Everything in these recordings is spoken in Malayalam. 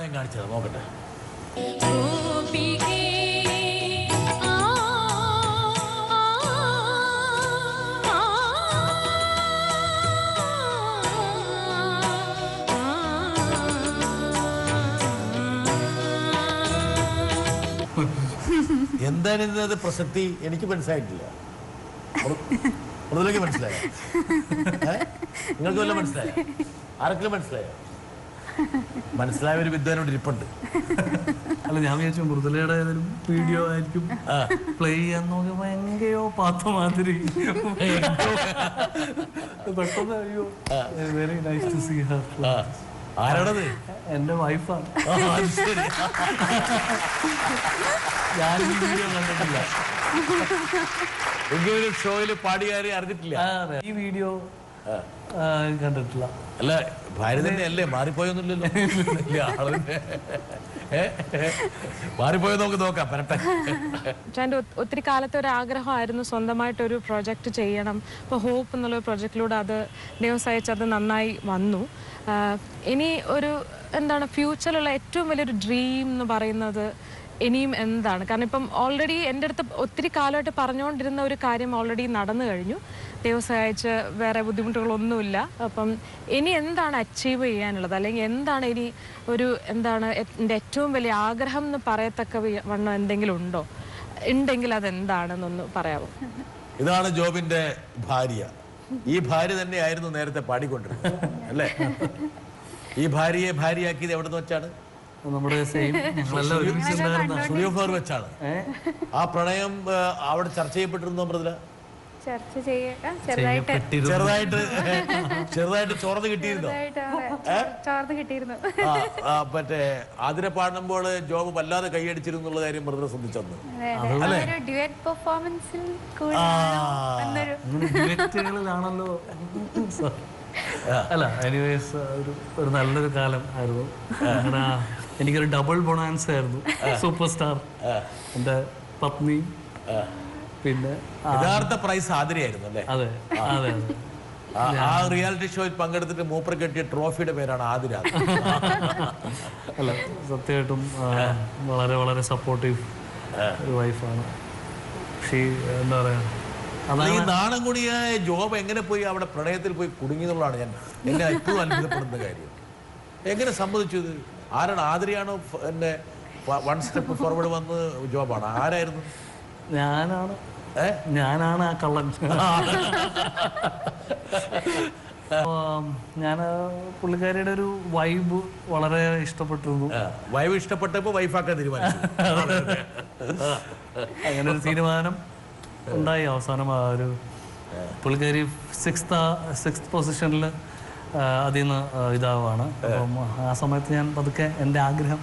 പ്രണയം കാണിച്ചത് നോക്കട്ടെ. എന്താണ് ഇതിനകത്ത് പ്രസക്തി എനിക്ക് മനസ്സിലായിട്ടില്ല. മൃദുലയ്ക്ക് മനസ്സിലായോ? നിങ്ങൾക്ക് വല്ല മനസ്സിലായോ? ആർക്കെങ്കിലും മനസ്സിലായോ? മനസ്സിലായ ഒരു വിദ്വാനോട് ഇരിപ്പുണ്ട്. അല്ല, ഞാൻ വിചാരിച്ചു മൃദുലയുടെ ഏതൊരു വീഡിയോ ആയിരിക്കും പ്ലേ ചെയ്യാൻ നോക്കിയപ്പോ എങ്കയോ പാത്ത മാതിരി പെട്ടെന്ന്. അയ്യോ, very nice to see her. ആരോടത്? എന്റെ വൈഫാണ്. ഞാൻ ഈ വീഡിയോ കണ്ടിട്ടില്ല. എങ്കിലും ഷോയില് പാടിയാരെ അറിഞ്ഞിട്ടില്ല. ഈ വീഡിയോ കണ്ടിട്ടില്ല. അല്ല, ഭാര്യ തന്നെ അല്ലേ? മാറിപ്പോയൊന്നുമില്ലല്ലോ. മാറിപ്പോയോ നമുക്ക് നോക്കാം. പരട്ടെ. ഒത്തിരി കാലത്തെ ഒരു ആഗ്രഹമായിരുന്നു സ്വന്തമായിട്ടൊരു പ്രൊജക്റ്റ് ചെയ്യണം. ഇപ്പോൾ ഹോപ്പ് എന്നുള്ള പ്രൊജക്റ്റിലൂടെ അത് ദൈവം സഹായിച്ചത് നന്നായി വന്നു. ഇനി ഒരു എന്താണ് ഫ്യൂച്ചറിലുള്ള ഏറ്റവും വലിയൊരു ഡ്രീം എന്ന് പറയുന്നത് ഇനിയും എന്താണ്? കാരണം ഇപ്പം ഓൾറെഡി എൻ്റെ അടുത്ത് ഒത്തിരി കാലമായിട്ട് പറഞ്ഞുകൊണ്ടിരുന്ന ഒരു കാര്യം ഓൾറെഡി നടന്നു കഴിഞ്ഞു. ദൈവം സഹായിച്ച് വേറെ ബുദ്ധിമുട്ടുകളൊന്നുമില്ല. അപ്പം ഇനി എന്താണ് അച്ചീവ് ചെയ്യാനുള്ളത്, അല്ലെങ്കിൽ എന്താണ് ഇനി ഒരു എന്താണ് എൻ്റെ ഏറ്റവും വലിയ ആഗ്രഹം എന്ന് പറയത്തക്ക വണ്ണം എന്തെങ്കിലും ഉണ്ടോ? ഉണ്ടെങ്കിൽ അതെന്താണെന്നൊന്ന് പറയാമോ? ഇതാണ് ജോബിന്റെ ഭാര്യ. ഈ ഭാര്യ തന്നെയായിരുന്നു നേരത്തെ പാടിക്കൊണ്ടിരുന്നത് അല്ലേ? ഈ ഭാര്യയെ ഭാര്യയാക്കിയത് എവിടെ നിന്ന് വെച്ചാണ്? നമ്മുടെ സ്റ്റുഡിയോ ഫ്ലോർ വെച്ചാണ്. ആ പ്രണയം അവിടെ ചർച്ച ചെയ്യപ്പെട്ടിരുന്നോ മൃദുല? ചെറുതായിട്ട് ചോർന്ന് കിട്ടിയിരുന്നോ? മറ്റേ ആതിര പാടുമ്പോൾ ജോബ് വല്ലാതെ കൈയടിച്ചിരുന്നുള്ള കാര്യം മൃദുല ശ്രദ്ധിച്ചെന്ന്. ാണല്ലോ. അല്ല, എനിവേസ് ഒരു നല്ലൊരു കാലം ആയിരുന്നു. അങ്ങനെ എനിക്കൊരു ഡബിൾ ബൊണാൻസ ആയിരുന്നു. സൂപ്പർ സ്റ്റാർ എന്റെ പത്നി, പിന്നെ യഥാർത്ഥ പ്രൈസ് ആതിരയായിരുന്നു അല്ലേ? അതെ അതെ അതെ. ആ റിയാലിറ്റി ഷോയിൽ പങ്കെടുത്തിട്ട് മൂപ്പർ കെട്ടിയ ട്രോഫിയുടെ പേരാണ് ആതിര. അല്ല, സത്യമായിട്ടും വളരെ വളരെ സപ്പോർട്ടീവ് ഒരു വൈഫാണ്. പക്ഷേ എന്താ പറയാ, ഈ നാണം കൂടിയായ ജോബ് എങ്ങനെ പോയി അവിടെ പ്രണയത്തിൽ പോയി കുടുങ്ങി എന്നുള്ളതാണ് എന്നെ ഇപ്പോഴും അത്ഭുതപ്പെടുന്ന കാര്യം. എങ്ങനെ സംഭവിച്ചു ഇത്? ആരാണ്? ആതിരയാണോ എന്നെ വൺ സ്റ്റെപ്പ് ഫോർവേഡ് വന്ന് ജോബാണ്? ആരായിരുന്നു? ഞാനാണ് ആ കള്ളൻ. ഞാൻ പുള്ളിക്കാരിയുടെ ഒരു വൈബ് വളരെ ഇഷ്ടപ്പെട്ടിരുന്നു. വൈബ് ഇഷ്ടപ്പെട്ടപ്പോ വൈഫാക്കാൻ തീരുമാനിച്ചു. അങ്ങനെ ഒരു തീരുമാനം ഉണ്ടായി. അവസാനം ആ ഒരു പുള്ളിക്കാരി സിക്സ്ത് പൊസിഷനിൽ അതിൽ നിന്ന് ഇതാവാണ്. അപ്പം ആ സമയത്ത് ഞാൻ പതുക്കെ എൻ്റെ ആഗ്രഹം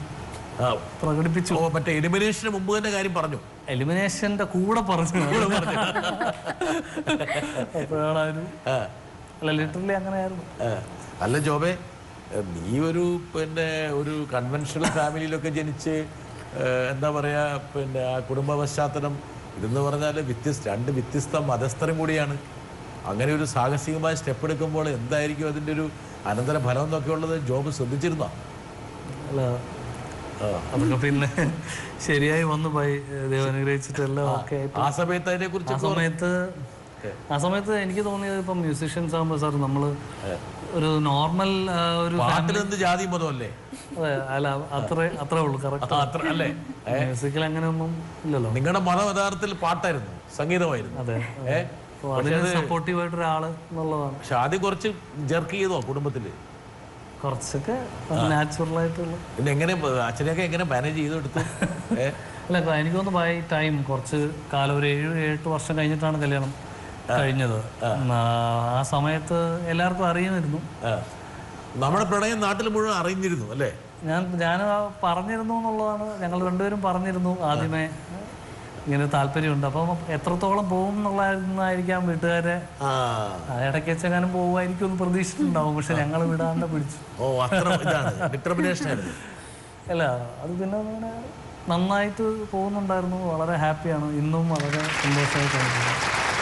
പ്രകടിപ്പിച്ചു. മറ്റേ എലിമിനേഷന് മുമ്പ് തന്നെ കാര്യം പറഞ്ഞു? എലിമിനേഷന്റെ കൂടെ പറഞ്ഞു. അപ്പോഴാണ് അല്ല, ലിറ്ററലി അങ്ങനെയായിരുന്നു. അല്ല ജോബേ, നീ ഒരു ഒരു കൺവെൻഷണൽ ഫാമിലിയിലൊക്കെ ജനിച്ച് എന്താ പറയാ, ആ കുടുംബ പശ്ചാത്തലം ഇതെന്ന് പറഞ്ഞാൽ രണ്ട് വ്യത്യസ്ത മതസ്ഥരും കൂടിയാണ്. അങ്ങനെ ഒരു സാഹസികമായ സ്റ്റെപ്പ് എടുക്കുമ്പോൾ എന്തായിരിക്കും അതിൻ്റെ ഒരു അനന്തര ഫലം എന്നൊക്കെ ഉള്ളത് ജോബ് ശ്രദ്ധിച്ചിരുന്നോ? അല്ല, അതൊക്കെ പിന്നെ ശരിയായി വന്നു പോയി. ദൈവം അനുഗ്രഹിച്ചിട്ടെല്ലാം ഓക്കെ. ആ സമയത്ത് അതിനെ കുറിച്ച് ആ സമയത്ത് എനിക്ക് തോന്നിയത്, ഇപ്പം മ്യൂസീഷ്യൻസ് ആകുമ്പോൾ സാർ നമ്മള് ഒരു നോർമൽ ഒരു പാട്ടിലെന്ത് ജാതി മതമല്ലേ? അതെ, അല്ല അത്രേ ഉള്ളൂ. കറക്റ്റ് അല്ലേ? മ്യൂസിക്കിൽ അങ്ങനെയൊന്നും ഇല്ലല്ലോ. നിങ്ങളുടെ മതം യഥാർത്ഥത്തിൽ പാട്ടായിരുന്നു, സംഗീതമായിരുന്നു. അതെ, അതിന് സപ്പോർട്ടീവ് ആയിട്ട് ഒരാള് എന്നുള്ളതാണ്. പക്ഷെ ആദ്യം കുറച്ച് ജർക്ക് ചെയ്തോ കുടുംബത്തില്? കുറച്ചൊക്കെ നാച്ചുറൽ ആയിട്ടുള്ള. പിന്നെ എങ്ങനെ അച്ഛനെയൊക്കെ എങ്ങനെ മാനേജ് ചെയ്തു എടുത്തു? അല്ല, എനിക്കൊന്ന് ബൈ ടൈം കുറച്ച് കാലം, ഒരു 7-8 വർഷം കഴിഞ്ഞിട്ടാണ് കല്യാണം കഴിഞ്ഞത്. ആ സമയത്ത് എല്ലാവർക്കും അറിയുമായിരുന്നു. നമ്മുടെ പ്രണയം നാട്ടിൽ മുഴുവൻ അറിഞ്ഞിരുന്നു അല്ലേ? ഞാൻ പറഞ്ഞിരുന്നു എന്നുള്ളതാണ്. ഞങ്ങൾ രണ്ടുപേരും പറഞ്ഞിരുന്നു ആദ്യമേ ഇങ്ങനെ താല്പര്യമുണ്ട്. അപ്പം എത്രത്തോളം പോകും എന്നുള്ളതായിരിക്കാം വീട്ടുകാരെ. ഇടയ്ക്ക് വെച്ചെങ്ങാനും പോകുമായിരിക്കും എന്ന് പ്രതീക്ഷിച്ചിട്ടുണ്ടാവും. പക്ഷെ ഞങ്ങൾ വിടാണ്ട് പിടിച്ചു. അല്ല, അത് പിന്നെ നന്നായിട്ട് പോകുന്നുണ്ടായിരുന്നു. വളരെ ഹാപ്പിയാണ്. ഇന്നും വളരെ സന്തോഷമായിട്ടാണ്.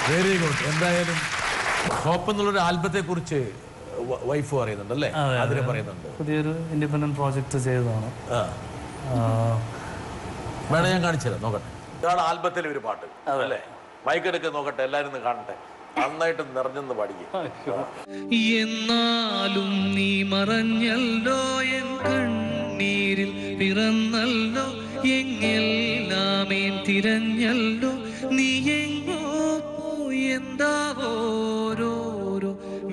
Very good. എന്തായാലും ഹോപ്പ് എന്നുള്ളൊരു ആൽബത്തെ കുറിച്ച് വൈഫ് പറയുന്നുണ്ട് അല്ലേ? അതിനെ പറയുന്നുണ്ട്. പുതിയൊരു ഇൻഡിപെൻഡന്റ് പ്രോജക്റ്റ് ചെയ്തതാണ്. വേണം ഞാൻ കാണിച്ചു തരാം, നോക്കട്ടെ. ഇതാണ് ആൽബത്തിലെ ഒരു പാട്ട് അല്ലേ? മൈക്കെടുക്ക് നോക്കട്ടെ, എല്ലാരും ഒന്ന് കാണട്ടെ. നന്നായിട്ട് നിറഞ്ഞെന്ന് പാടിക്കും. എന്നാലും നീ മറഞ്ഞല്ലോ എൻ കണ്ണീരിൽ പിറന്നല്ലോ, എങ്ങെല്ലാമേൻ തിരഞ്ഞല്ലോ, നീ എങ്ങോ പോയി എന്താവോരോരോ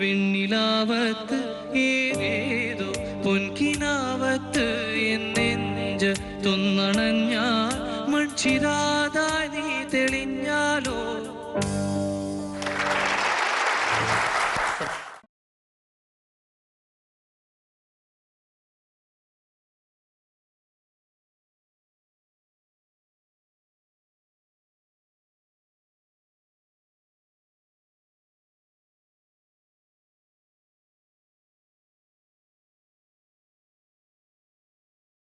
വെണ്ണിലാവത്ത് ഏതേതോ പൊൻകിനാവത്ത് എന്നെഞ്ച തൊന്നണഞ്ഞാൽ മൺചിരാ